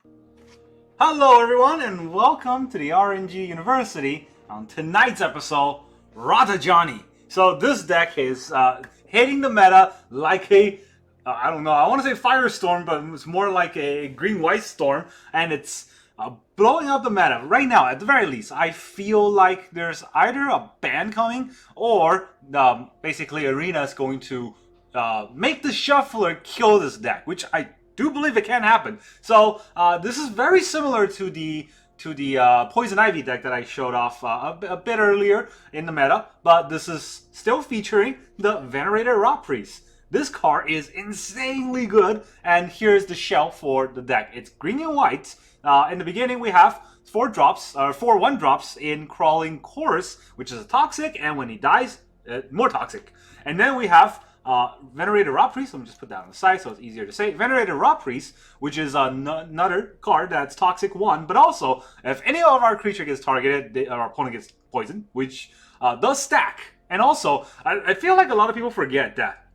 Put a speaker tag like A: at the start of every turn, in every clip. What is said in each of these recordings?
A: Hello everyone and welcome to the RNG University. On tonight's episode, Ajani. So this deck is hitting the meta like a, I don't know, I want to say firestorm, but it's more like a green-white storm, and it's blowing up the meta. Right now, at the very least, I feel like there's either a ban coming or basically Arena is going to make the shuffler kill this deck, which I do believe it can happen. So this is very similar to the Poison Ivy deck that I showed off a bit earlier in the meta, but this is still featuring the Venerated RotPriest. This card is insanely good, and here's the shell for the deck. It's green and white. In the beginning, we have 4 1-drops in Crawling Chorus, which is a toxic, and when he dies, more toxic. And then we have Venerated RotPriest. Let me just put that on the side so it's easier to say. Venerated RotPriest, which is another card that's toxic 1, but also if any of our creature gets targeted, our opponent gets poisoned, which does stack. And also, I feel like a lot of people forget that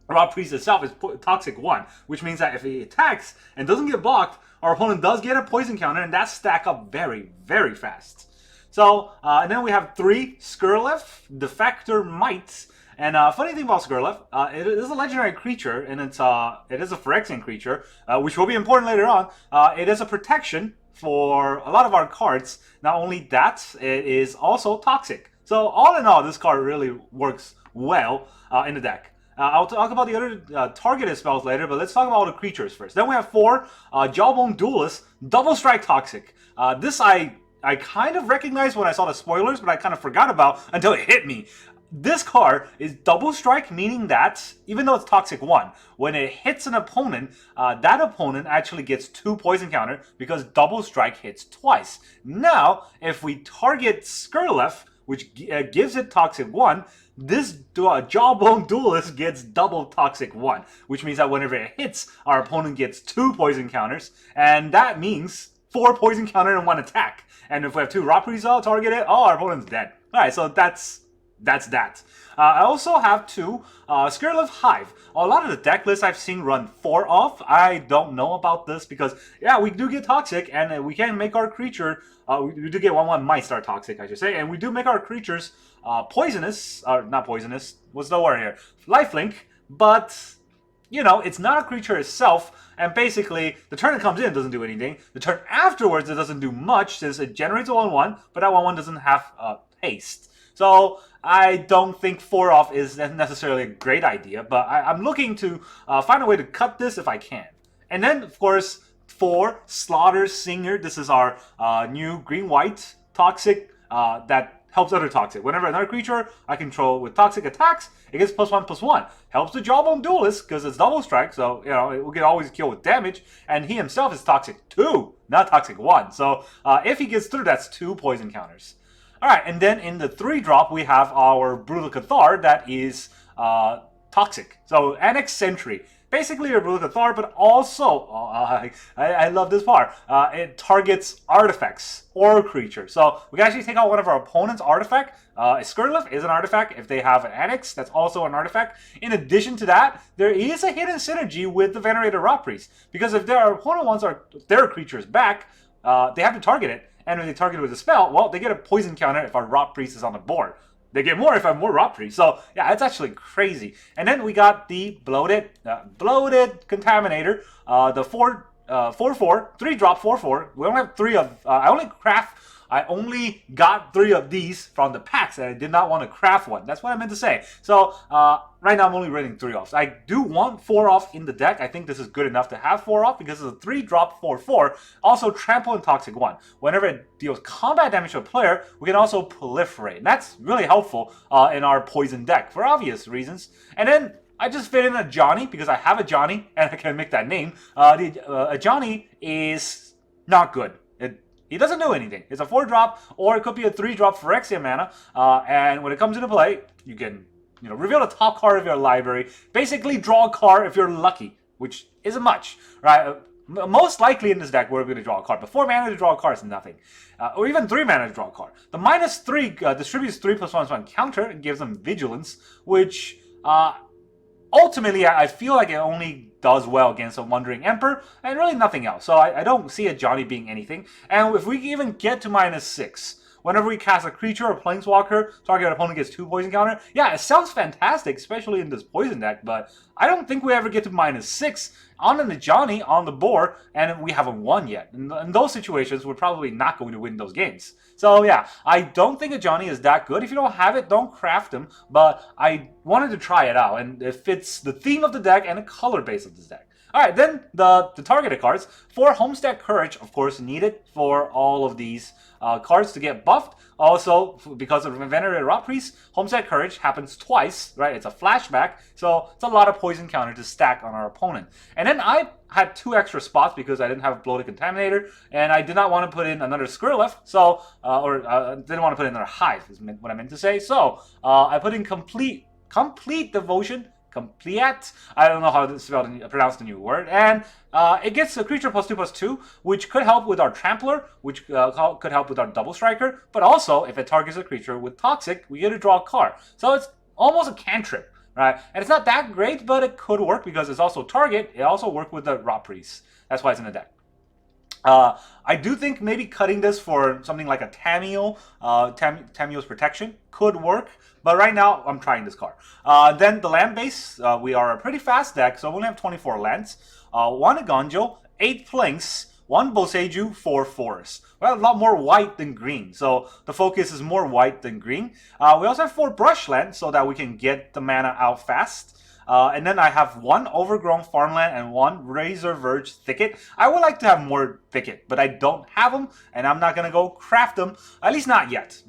A: RotPriest itself is toxic 1, which means that if he attacks and doesn't get blocked, our opponent does get a poison counter, and that stack up very, very fast. So, and then we have 3 Skirlef, Defector Mites. And funny thing about Skirlef, it is a legendary creature, and it is a Phyrexian creature, which will be important later on. It is a protection for a lot of our cards. Not only that, it is also toxic. So all in all, this card really works well in the deck. I'll talk about the other targeted spells later, but let's talk about all the creatures first. Then we have 4 Jawbone Duelist, Double Strike Toxic. This I kind of recognized when I saw the spoilers, but I kind of forgot about until it hit me. This card is double strike, meaning that, even though it's toxic 1, when it hits an opponent, that opponent actually gets 2 poison counter because double strike hits twice. Now, if we target Skirlef, which gives it toxic 1, this Jawbone Duelist gets double toxic 1, which means that whenever it hits, our opponent gets 2 poison counters, and that means 4 poison counter in 1 attack. And if we have 2 RotPriest targeted, our opponent's dead. Alright, so that's that. I also have 2 Skirlef Hive. A lot of the deck lists I've seen run 4 off. I don't know about this because, yeah, we do get toxic, and we can make our creature, we do get 1/1 mice are toxic, I should say, and we do make our creatures poisonous, or not poisonous, what's the word here? Lifelink, but, you know, it's not a creature itself, and basically, the turn it comes in doesn't do anything. The turn afterwards, it doesn't do much, since it generates a 1/1, but that 1/1 doesn't have haste. So, I don't think 4 off is necessarily a great idea, but I'm looking to find a way to cut this if I can. And then, of course, 4 Slaughter Singer. This is our new green-white toxic that helps other toxic. Whenever another creature I control with toxic attacks, it gets +1/+1. Helps the Jawbone Duelist because it's double strike, so you know it will get always kill with damage. And he himself is toxic 2, not toxic 1. So if he gets through, that's 2 poison counters. Alright, and then in the 3-drop, we have our Brutal Cathar that is toxic. So, Annex Sentry. Basically a Brutal Cathar, but also, I love this part, it targets artifacts or creatures. So, we can actually take out one of our opponent's artifact. Skirlef is an artifact. If they have an Annex, that's also an artifact. In addition to that, there is a hidden synergy with the Venerated RotPriest. Because if their opponent wants their creatures back, they have to target it. And if they target it with a spell, well, they get a poison counter if our Rotpriest is on the board. They get more if I have more Rotpriest. So, yeah, it's actually crazy. And then we got the Bloated Contaminator, the 4/4, 3-drop 4/4. We only have 3 of, I only got 3 of these from the packs, and I did not want to craft one. That's what I meant to say. So, right now I'm only running 3 offs. I do want 4 off in the deck. I think this is good enough to have 4 off because it's a 3-drop 4/4. Also, Trample and Toxic 1. Whenever it deals combat damage to a player, we can also proliferate. And that's really helpful in our poison deck for obvious reasons. And then I just fit in a Ajani because I have a Ajani and I can make that name. The Ajani is not good. He doesn't do anything. It's a 4-drop, or it could be a 3-drop Phyrexia mana. And when it comes into play, you can reveal the top card of your library. Basically, draw a card if you're lucky, which isn't much, right? Most likely in this deck, we're going to draw a card. But 4 mana to draw a card is nothing. Or even 3 mana to draw a card. The -3 distributes 3+1/1 counter and gives them Vigilance, which ultimately, I feel like it only does well against a Wandering Emperor, and really nothing else. So I don't see Ajani being anything. And if we even get to -6, whenever we cast a creature or planeswalker, target opponent gets 2 poison counter. Yeah, it sounds fantastic, especially in this poison deck, but I don't think we ever get to -6 on an Ajani on the board, and we haven't won yet. In those situations, we're probably not going to win those games. So yeah, I don't think Ajani is that good. If you don't have it, don't craft him, but I wanted to try it out, and it fits the theme of the deck and the color base of this deck. Alright, then the targeted cards. For Homestead Courage, of course, needed for all of these cards to get buffed. Also, because of Venerated RotPriest, Homestead Courage happens twice, right? It's a flashback, so it's a lot of poison counter to stack on our opponent. And then I had 2 extra spots because I didn't have a Bloated Contaminator, and I did not want to put in another Skirlift, so, didn't want to put in another Hive, is what I meant to say. So, I put in Complete Devotion, Complete. I don't know how to pronounce the new word. And it gets a creature +2/+2, which could help with our Trampler, which could help with our Double Striker. But also, if it targets a creature with Toxic, we get to draw a card. So it's almost a cantrip, right? And it's not that great, but it could work because it's also target. It also worked with the RotPriest. That's why it's in the deck. I do think maybe cutting this for something like a Tamiyo, Tamiyo's Protection could work. But right now, I'm trying this card. Then the land base, we are a pretty fast deck, so we only have 24 lands. 1 Eiganjo, 8 Planks, 1 Boseiju, 4 Forests. We have a lot more white than green, so the focus is more white than green. We also have 4 Brushland, so that we can get the mana out fast. And then I have 1 Overgrown Farmland and 1 Razorverge Thicket. I would like to have more Thicket, but I don't have them, and I'm not going to go craft them, at least not yet.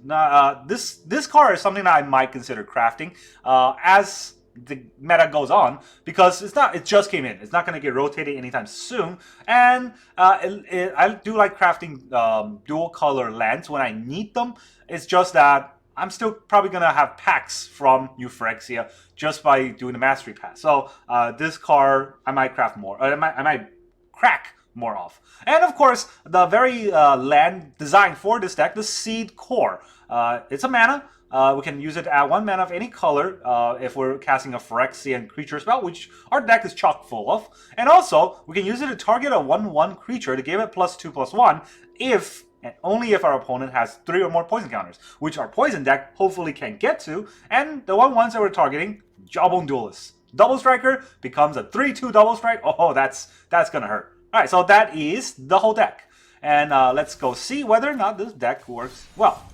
A: This card is something that I might consider crafting as the meta goes on, because it just came in. It's not going to get rotated anytime soon, and I do like crafting dual color lands when I need them. It's just that I'm still probably going to have packs from New Phyrexia just by doing the Mastery Pass. So this card, I might craft more. I might crack more off. And of course, the very land designed for this deck, the Seed Core. It's a mana. We can use it to add 1 mana of any color if we're casting a Phyrexian creature spell, which our deck is chock full of. And also, we can use it to target a 1/1 creature to give it +2/+1 if and only if our opponent has 3 or more poison counters, which our poison deck hopefully can get to. And the 1/1s that we're targeting, Jawbone Duelist. Double Striker becomes a 3/2 double strike. Oh, that's gonna hurt. Alright, so that is the whole deck. And let's go see whether or not this deck works well.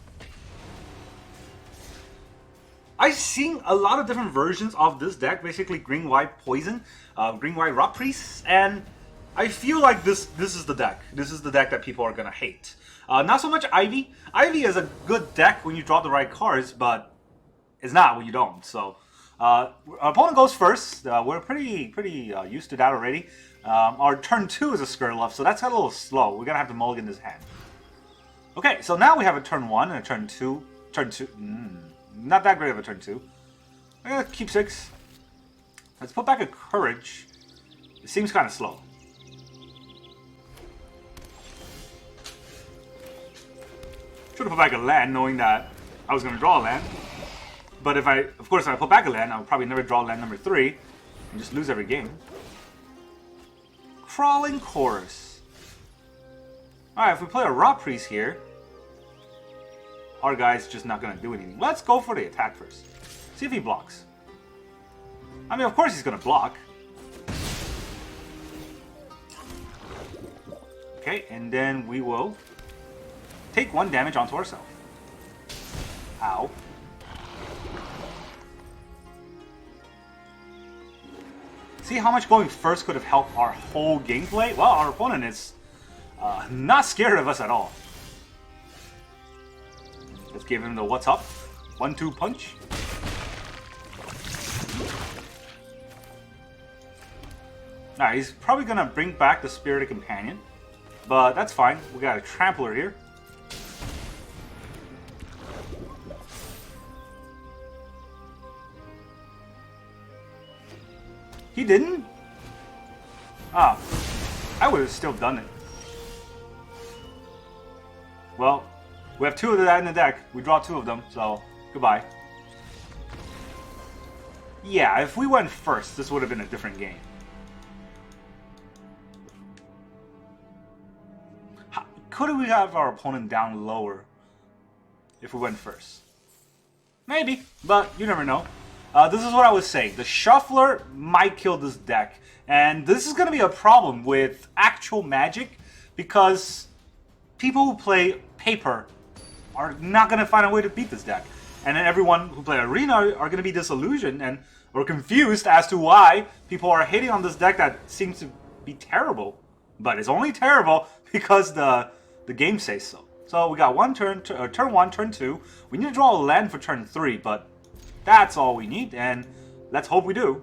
A: I've seen a lot of different versions of this deck, basically green-white poison, green-white RotPriest, and I feel like this is the deck. This is the deck that people are gonna hate. Not so much Ivy. Ivy is a good deck when you draw the right cards, but it's not when you don't. So our opponent goes first. We're pretty used to that already. Our turn 2 is a Skirlift, so that's a little slow. We're gonna have to mulligan this hand. Okay, so now we have a turn 1 and a turn 2. Not that great of a turn 2. I'm gonna keep 6. Let's put back a Courage. It seems kind of slow. Should have put back a land, knowing that I was going to draw a land. But if I put back a land, I would probably never draw land number 3 and just lose every game. Crawling Chorus. Alright, if we play a RotPriest here, our guy's just not going to do anything. Let's go for the attack first. See if he blocks. I mean, of course he's going to block. Okay, and then we will take 1 damage onto ourselves. Ow. See how much going first could have helped our whole gameplay? Well, our opponent is not scared of us at all. Let's give him the what's up. 1-2 punch. Alright, he's probably going to bring back the Spirited Companion. But that's fine. We got a Trampler here. He didn't? Ah, I would have still done it. Well, we have 2 of that in the deck. We draw 2 of them, so goodbye. Yeah, if we went first, this would have been a different game. Could we have our opponent down lower if we went first? Maybe, but you never know. This is what I was saying. The Shuffler might kill this deck. And this is going to be a problem with actual Magic because people who play paper are not going to find a way to beat this deck. And then everyone who play Arena are going to be disillusioned and or confused as to why people are hating on this deck that seems to be terrible. But it's only terrible because the game says so. So we got one turn 1, turn 2. We need to draw a land for turn 3, but that's all we need, and let's hope we do.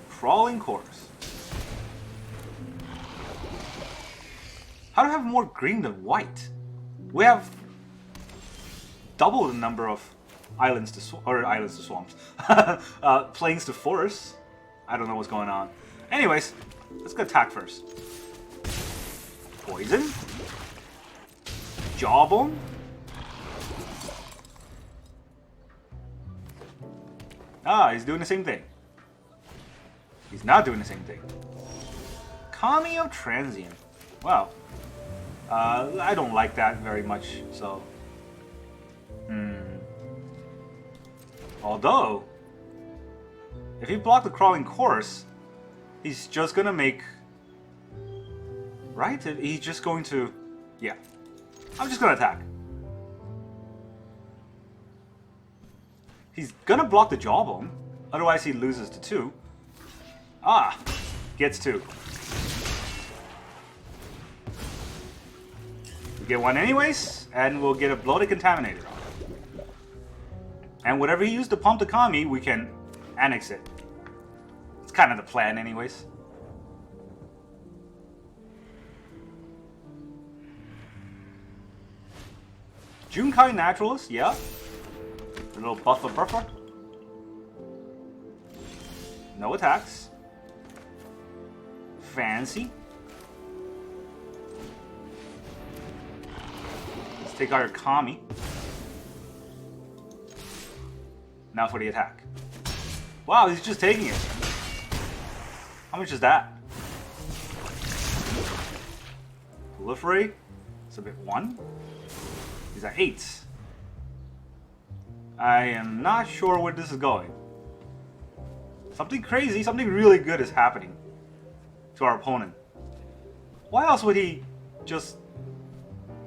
A: Crawling Chorus. How do I have more green than white? We have double the number of islands to swamps, plains to forests. I don't know what's going on. Anyways, let's go attack first. Poison. Jawbone. Ah, he's doing the same thing. He's not doing the same thing. Kami of Transient. Wow. I don't like that very much, so... Although, if he blocked the Crawling Course, he's just gonna make... Right? He's just going to... Yeah. I'm just gonna attack. He's gonna block the Jawbone. Otherwise he loses to 2. Ah! Gets 2. We get 1 anyways, and we'll get a Bloated Contaminator on it. And whatever he used to pump the Kami, we can annex it. It's kind of the plan anyways. Junkai Naturalist, yeah. A little buffer. No attacks. Fancy. Let's take our Kami. Now for the attack. Wow, he's just taking it. How much is that? Proliferate. It's a bit 1. He's at 8. I am not sure where this is going. Something crazy, something really good is happening to our opponent. Why else would he just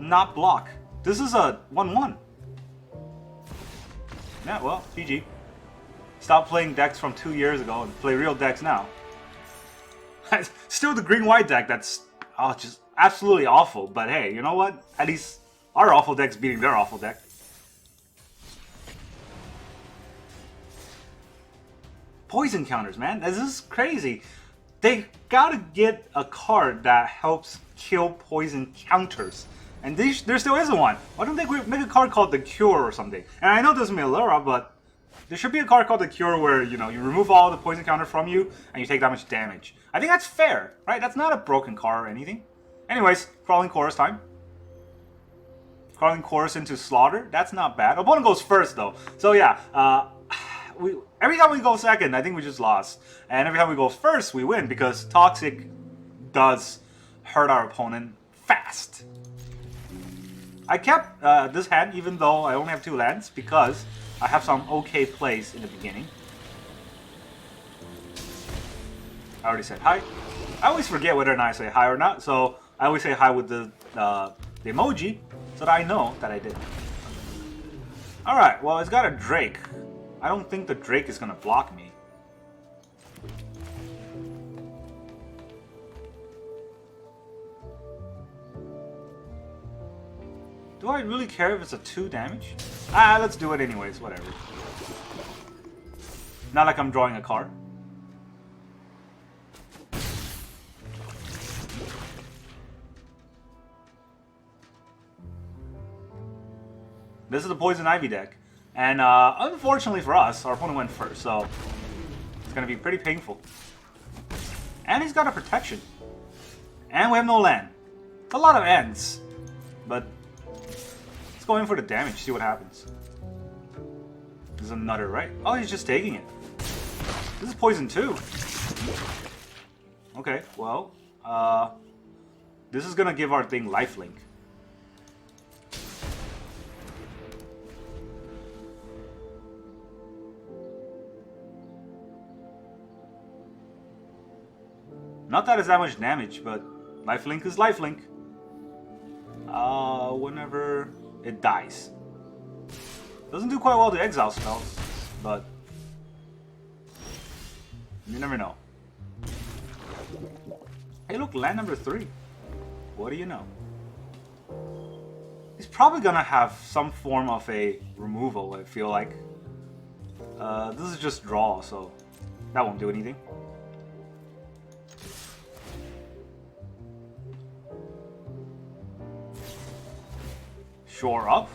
A: not block? This is a 1-1. Yeah, well, GG. Stop playing decks from 2 years ago and play real decks now. Still the green-white deck that's just absolutely awful. But hey, you know what? At least our awful deck's beating their awful deck. Poison counters, man. This is crazy. They gotta get a card that helps kill poison counters. And there still isn't one. Why don't they make a card called the Cure or something? And I know this is Melora, but there should be a card called the Cure where, you know, you remove all the poison counter from you and you take that much damage. I think that's fair, right? That's not a broken card or anything. Anyways, Crawling Chorus time. Crawling Chorus into Slaughter. That's not bad. Opponent goes first, though. So yeah, every time we go second, I think we just lost. And every time we go first, we win because Toxic does hurt our opponent fast. I kept this hand even though I only have 2 lands because I have some okay plays in the beginning. I already said hi. I always forget whether or not I say hi or not, so I always say hi with the emoji so that I know that I did. Alright, well, it's got a Drake. I don't think the Drake is going to block me. Do I really care if it's a 2 damage? Ah, let's do it anyways, whatever. Not like I'm drawing a card. This is the Poison Ivy deck. And unfortunately for us, our opponent went first, so it's going to be pretty painful. And he's got a protection. And we have no land. It's a lot of ends. But let's go in for the damage, see what happens. This is another, right? Oh, he's just taking it. This is poison too. Okay, well, this is gonna give our thing lifelink. Not that it's that much damage, but lifelink is lifelink. Whenever it dies. Doesn't do quite well to exile spells, but you never know. Hey look, land number 3. What do you know? He's probably gonna have some form of a removal, I feel like. This is just draw, so that won't do anything. Shore up.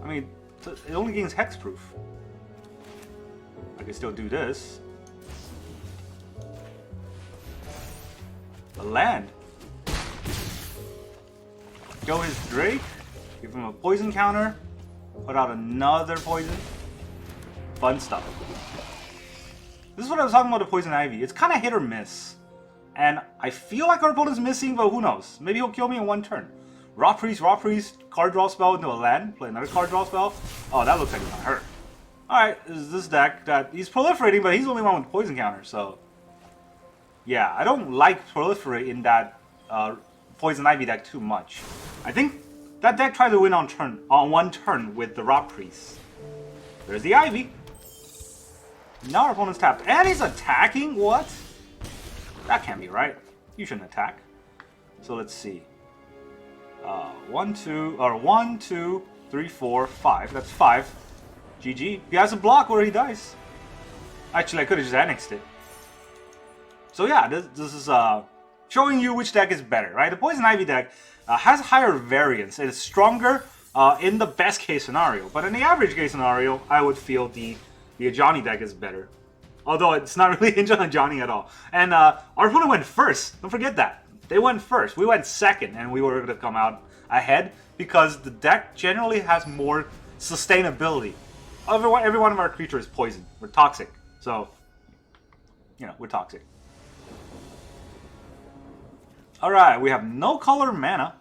A: I mean, it only gains hexproof. I can still do this. A land. Go his Drake. Give him a poison counter. Put out another poison. Fun stuff. This is what I was talking about the Poison Ivy. It's kind of hit or miss. And I feel like our opponent's missing, but who knows? Maybe he'll kill me in one turn. RotPriest, card draw spell into a land. Play another card draw spell. Oh, that looks like it's gonna hurt. Alright, this deck that he's proliferating, but he's the only one with poison counter, so. Yeah, I don't like proliferate in that Poison Ivy deck too much. I think that deck tried to win on one turn with the RotPriest. There's the Ivy. Now our opponent's tapped. And he's attacking? What? That can't be right. You shouldn't attack. So let's see. 1, 2, 3, 4, 5. That's 5. GG. He has a block where he dies. Actually, I could have just annexed it. So yeah, this is showing you which deck is better, right? The Poison Ivy deck has higher variance. It is stronger in the best case scenario. But in the average case scenario, I would feel the Ajani deck is better. Although it's not really hinged on Ajani at all. And our opponent went first. Don't forget that. They went first. We went second, and we were going to come out ahead because the deck generally has more sustainability. Every one of our creatures is poison. We're toxic. So, you know, we're toxic. Alright, we have no color mana,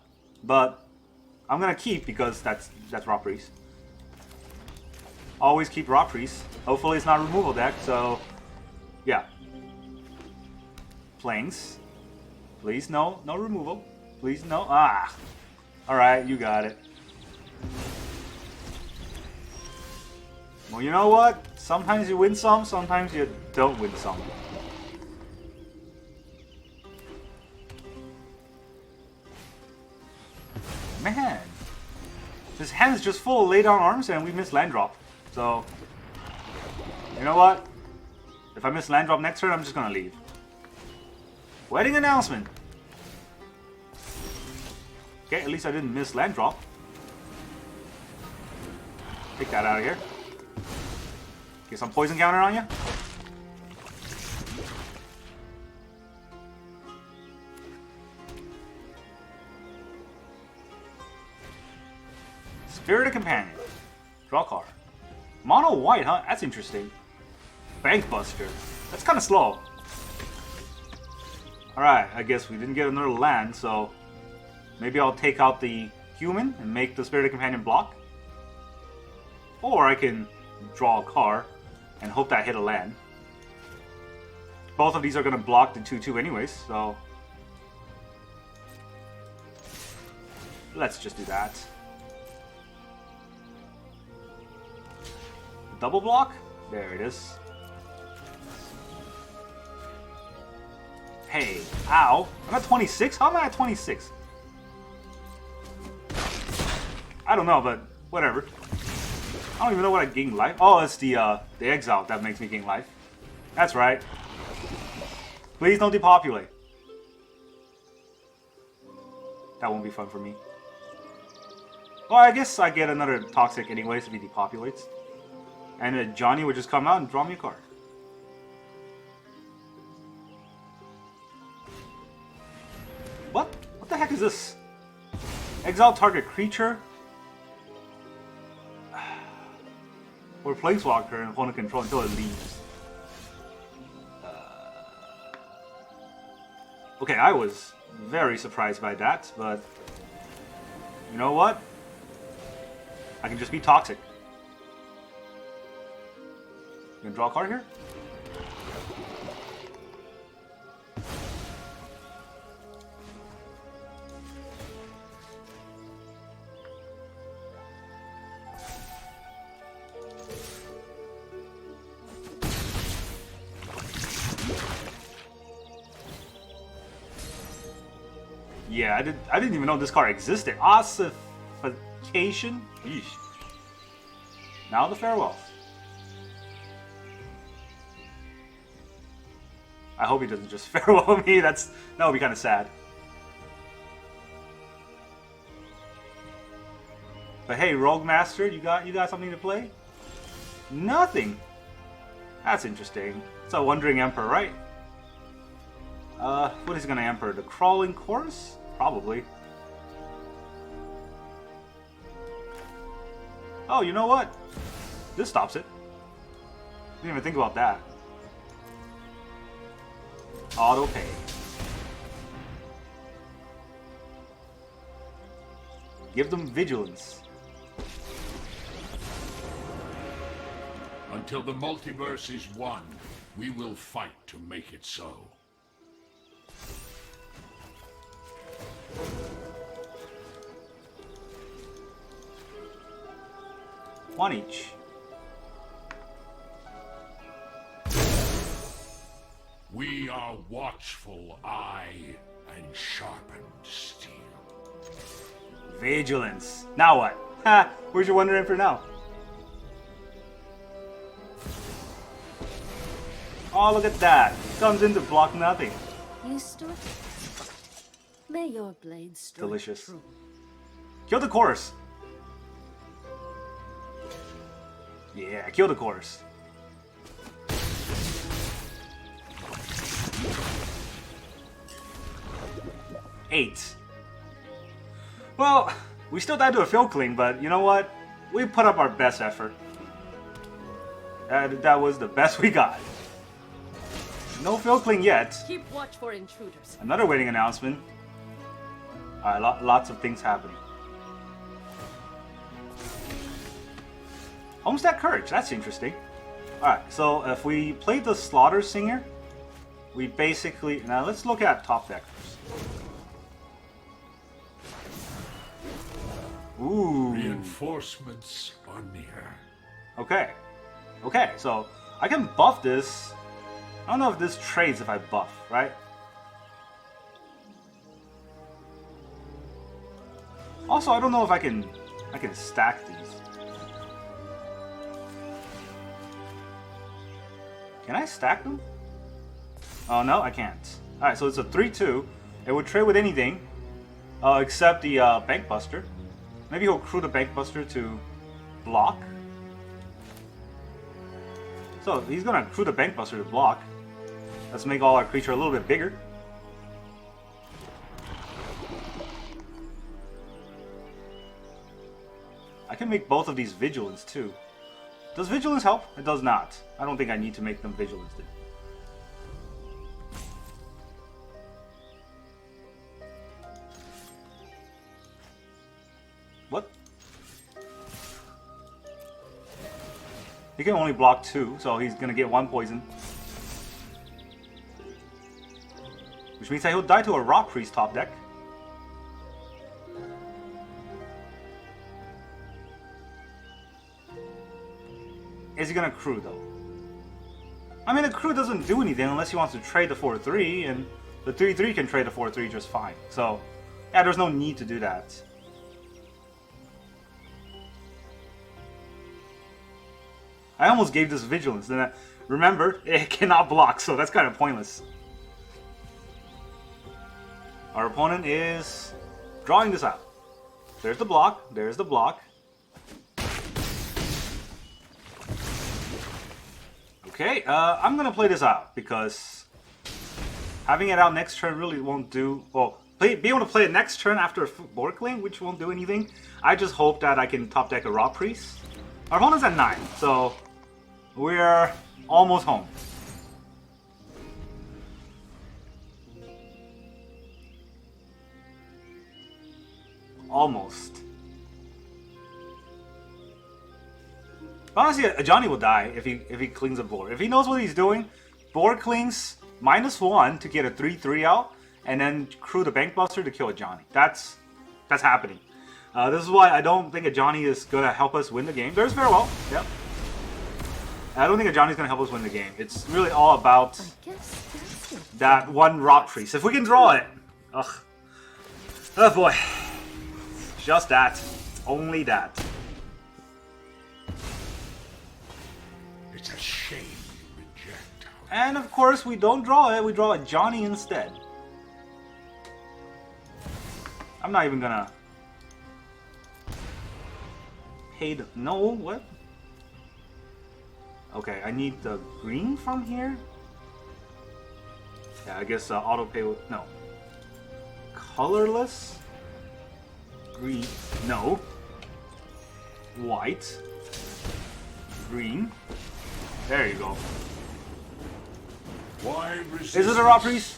A: but I'm going to keep because that's RotPriest. Always keep RotPriest. Hopefully it's not a removal deck, so yeah. Plains. Please no removal. Please no. Ah. Alright, you got it. Well, you know what? Sometimes you win some, sometimes you don't win some. Man. His hand is just full of lay down arms and we missed land drop. So, you know what? If I miss land drop next turn, I'm just gonna leave. Wedding announcement. Okay, at least I didn't miss land drop. Take that out of here. Get some poison counter on you. Spirited Companion. Draw card. Mono white, huh? That's interesting. Bank Buster. That's kind of slow. Alright, I guess we didn't get another land, so maybe I'll take out the human and make the Spirited Companion block. Or I can draw a card and hope that I hit a land. Both of these are going to block the 2/2 anyways, so let's just do that. Double block? There it is. Hey, ow. I'm at 26? How am I at 26? I don't know, but whatever. I don't even know what I gain life. Oh, it's the exile that makes me gain life. That's right. Please don't depopulate. That won't be fun for me. Well, I guess I get another Toxic anyways if he depopulates. And Johnny would just come out and draw me a card. What? What the heck is this? Exile target creature or planeswalker and opponent control until it leaves. Okay, I was very surprised by that, but you know what? I can just be toxic. You gonna draw a card here? Yeah, I didn't even know this card existed. Ossification? Yeesh. Now the farewell. I hope he doesn't just farewell me. That would be kind of sad. But hey, Rogue Master, you got something to play? Nothing. That's interesting. It's a Wandering Emperor, right? What is he gonna Emperor? The Crawling Chorus? Probably. Oh, you know what? This stops it. Didn't even think about that. Auto pay. Give them vigilance.
B: Until the multiverse is one, we will fight to make it so.
A: One each.
B: We are watchful eye and sharpened steel.
A: Vigilance. Now what? Ha! Where's your Wonder Emperor now? Oh, look at that. Comes in to block nothing.
C: Used to it? May your blades strike
A: Delicious.
C: true.
A: Kill the chorus. Yeah, kill the chorus. Eight. Well, we still died to a Filkling, but you know what? We put up our best effort. That was the best we got. No Filkling yet.
C: Keep watch for intruders.
A: Another wedding announcement. Alright, lots of things happening. Homestead Courage, that's interesting. Alright, so if we play the Slaughter Singer, we basically... Now let's look at top deck first. Ooh.
B: Reinforcements are near.
A: Okay. Okay, so I can buff this. I don't know if this trades if I buff, right? Also, I don't know if I can stack these. Can I stack them? Oh no, I can't. Alright, so it's a 3-2. It would trade with anything except the Bank Buster. Maybe he'll crew the Bank Buster to block. So he's gonna crew the Bank Buster to block. Let's make all our creature a little bit bigger. I can make both of these Vigilance too. Does Vigilance help? It does not. I don't think I need to make them Vigilance then. What? He can only block 2, so he's gonna get 1 poison. Which means that he'll die to a RotPriest top deck. Is he gonna crew though? I mean, the crew doesn't do anything unless he wants to trade the 4-3, and the 3-3 can trade the 4-3 just fine. So, yeah, there's no need to do that. I almost gave this Vigilance, and remember, it cannot block, so that's kind of pointless. Our opponent is drawing this out. There's the block, there's the block. Okay, I'm gonna play this out because having it out next turn really won't do. Well, be able to play it next turn after a board claim, which won't do anything. I just hope that I can top deck a RotPriest. Our opponent's at 9, so we're almost home. Almost. Honestly, Ajani will die if he clings a board. If he knows what he's doing, board clings -1 to get a 3/3 out, and then crew the Bank Buster to kill Ajani. That's happening. This is why I don't think Ajani is gonna help us win the game. There's very well. Yep. I don't think Ajani's gonna help us win the game. It's really all about that one RotPriest. If we can draw it, ugh. Oh boy. Just that. Only that.
B: It's a shame you reject.
A: And of course, we don't draw it. We draw Ajani instead. I'm not even gonna pay the... No, what? Okay, I need the green from here? Yeah, I guess auto pay... No. Colorless? Green. No. White. Green. There you go.
B: Why resist?
A: Is it a RotPriest?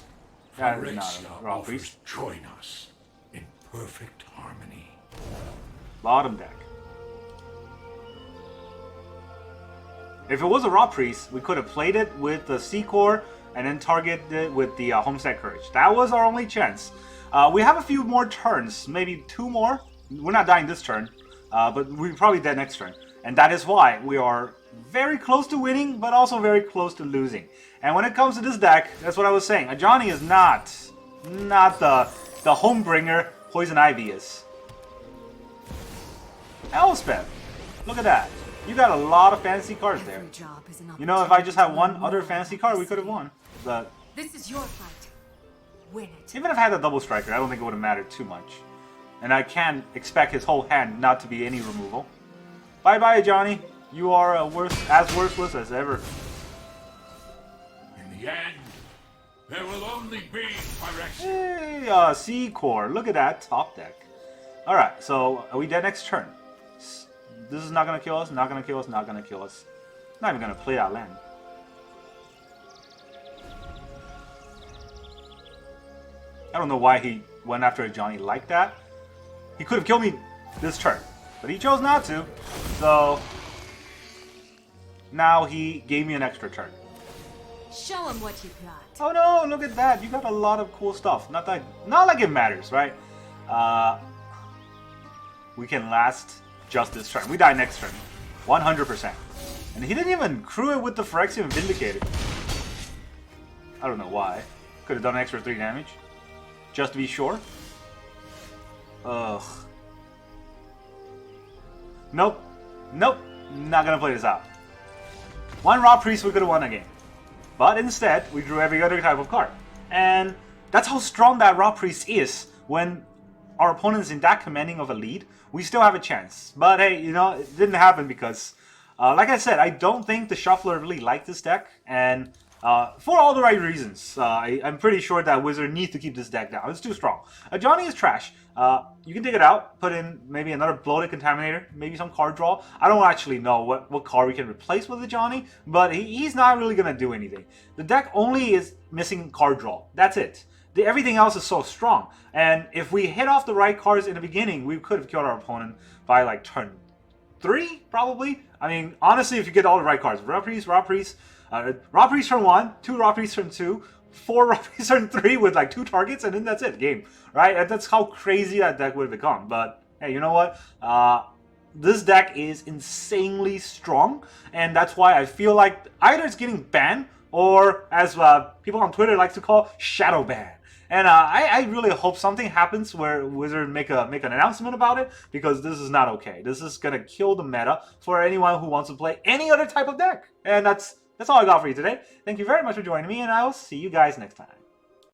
A: Yeah,
B: Phyrexia
A: it's not a RotPriest.
B: offers join us in perfect harmony.
A: Bottom deck. If it was a RotPriest, we could have played it with the C-Core and then targeted it with the Homestead Courage. That was our only chance. We have a few more turns, maybe 2 more. We're not dying this turn, but we probably dead next turn. And that is why we are very close to winning, but also very close to losing. And when it comes to this deck, that's what I was saying. Ajani is not the homebringer Poison Ivy is. Elspeth, look at that. You got a lot of fantasy cards there. You know, if I just had one other fantasy card, we could have won. But
C: This is your fight. Win it.
A: even if I had a double striker, I don't think it would have mattered too much. And I can't expect his whole hand not to be any removal. Bye-bye, Ajani. You are as worthless as ever.
B: In the end, there will only be Phyrexia.
A: Hey, C-Core. Look at that top deck. Alright, so are we dead next turn? This is not going to kill us, not going to kill us, not going to kill us. Not even going to play that land. I don't know why he went after Ajani like that. He could have killed me this turn, but he chose not to. So now he gave me an extra turn.
C: Show him what you got.
A: Oh no, look at that. You got a lot of cool stuff. Not like it matters, right? We can last just this turn. We die next turn. 100%. And he didn't even crew it with the Phyrexia and Vindicated. I don't know why. Could have done an extra 3 damage. Just to be sure. Ugh. Nope. Nope. Not gonna play this out. One RotPriest, we could have won a game. But instead, we drew every other type of card. And that's how strong that RotPriest is. When our opponent's in that commanding of a lead, we still have a chance. But hey, you know, it didn't happen because, like I said, I don't think the Shuffler really liked this deck. And for all the right reasons. I'm pretty sure that Wizard needs to keep this deck down. It's too strong. Ajani is trash. You can dig it out, put in maybe another Bloated Contaminator, maybe some card draw. I don't actually know what card we can replace with Ajani, but he's not really going to do anything. The deck only is missing card draw. That's it. Everything else is so strong. And if we hit off the right cards in the beginning, we could have killed our opponent by like turn 3, probably. I mean, honestly, if you get all the right cards. RotPriest turn 1, 2 RotPriest turn 2, 4 RotPriest turn 3 with like 2 targets, and then that's it, game. Right? And that's how crazy that deck would have become. But hey, you know what? This deck is insanely strong, and that's why I feel like either it's getting banned, or as people on Twitter like to call, shadow ban. And I really hope something happens where Wizard make an announcement about it, because this is not okay. This is gonna kill the meta for anyone who wants to play any other type of deck. And that's all I got for you today. Thank you very much for joining me, and I will see you guys next time.